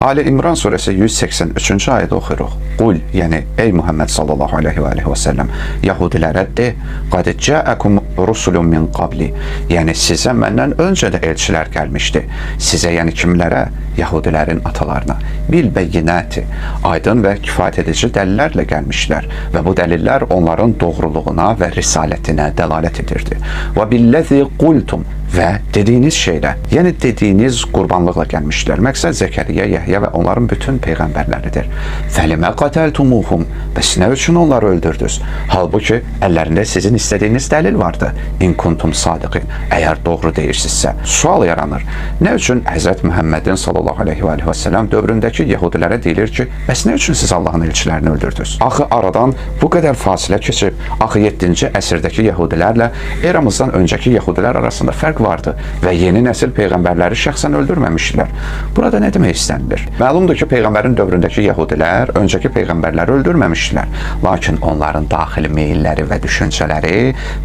Ali İmran suresi 183. ayet oxuyuruq. Qul, yəni ey Muhammed sallallahu aleyhi və aleyhi və səlləm, Yahudilərə de, qad ca'akum rusulun min qabli, yəni sizə məndən öncə də elçilər gəlmişdi. Sizə, yəni kimlərə? Yahudilərin atalarına. Bil bəyinəti, aydın və kifayət edici dəlillərlə gəlmişlər və bu dəlillər onların doğruluğuna və risalətinə dəlalət edirdi. Və billəzi qultum, və dediyiniz şeylə, yəni dediyiniz qurbanlıqla gəlmişlər. Məqsəd Zəkəriyyə, Yəhyə və onların bütün peyğəmbərləridir. Fəlimə qatəltumuhum, bəs nə üçün onları öldürdünüz? Halbuki əllərində sizin istədiyiniz dəlil vardı. İn kuntum sadiqin, əgər doğru deyirsinizsə. Sual yaranır. Nə üçün Həzrət Məhəmmədin sallallahu aleyhi və aleyhi və səlləm dövründəki Yahudilərə deyilir ki, bəs nə üçün siz Allahın elçilərini öldürdünüz? Axı aradan bu qədər fasilə keçib, axı 7-ci əsrdəki Yahudilərlə eramızdan öncəki Yahudilər arasında fərq vardı və yeni nəsil peyğəmbərləri şəxsən öldürməmişdilər. Burada nə demək istənilir? Məlumdur ki, peyğəmbərin dövründəki Yahudilər öncəki peyğəmbərləri öldürməmişdilər. Lakin onların daxili meyilləri və düşüncələri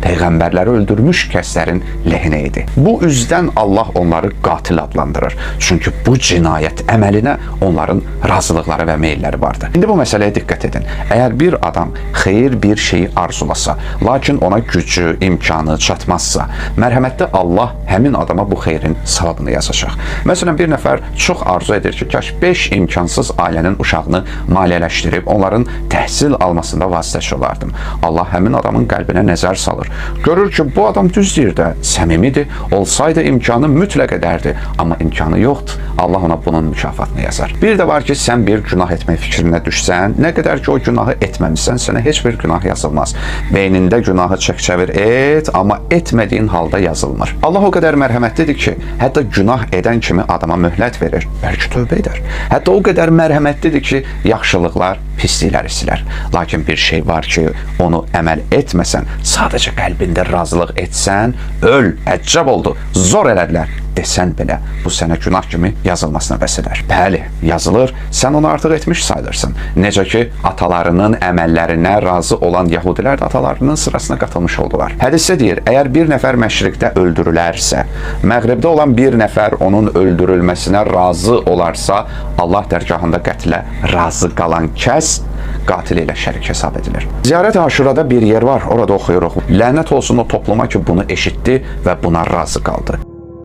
peyğəmbərləri öldürmüş kəslərin lehinə idi. Bu üzdən Allah onları qatil adlandırır. Çünki bu cinayət əməlinə onların razılıqları və meyilləri vardı. İndi bu məsələyə diqqət edin. Əgər bir adam xeyir bir şeyi arzulasa, lakin ona gücü, imkanı çatmazsa, mərhəmətli Allah həmin adama bu xeyrin savabını yazacaq. Məsələn, bir nəfər çox arzu edir ki, kaş 5 imkansız ailənin uşağını maliyyələşdirib, onların təhsil almasında vasitəçi olardım. Allah həmin adamın qəlbinə nəzər salır. Görür ki, bu adam düz deyir də, səmimidir, olsaydı imkanı mütləq edərdi, amma imkanı yoxdur. Allah ona bunun mükafatını yazar. Bir də var ki, sən bir günah etmək fikrinə düşsən, nə qədər ki o günahı etməmişsən, sənə heç bir günah yazılmaz. Beynində günahı çək-çevir et, amma etmədiyin halda yazılmır. Allah o qədər mərhəmətlidir ki, hətta günah edən kimi adama möhlət verir, bəlkə tövbə edər. Hətta o qədər mərhəmətlidir ki, yaxşılıqlar pislikləri silər. Lakin bir şey var ki, onu əməl etməsən, sadəcə qəlbində razılıq etsən, öl, əccəb oldu, zor elədilər desən belə, bu sənə günah kimi yazılmasına bəs edər. Bəli, yazılır, sən onu artıq etmiş sayılırsın. Necə ki, atalarının əməllərinə razı olan Yahudilər də atalarının sırasına qatılmış oldular. Hədisdə deyir, əgər bir nəfər məşriqdə öldürülərsə, məğribdə olan bir nəfər onun öldürülməsinə razı olarsa, Allah dərgahında qətlə razı qalan kəs qatil ilə şərik hesab edilir. Ziyarət Aşurada bir yer var, orada oxuyuruq. Lənət olsun o topluma ki, bunu eşitdi və buna razı qaldı.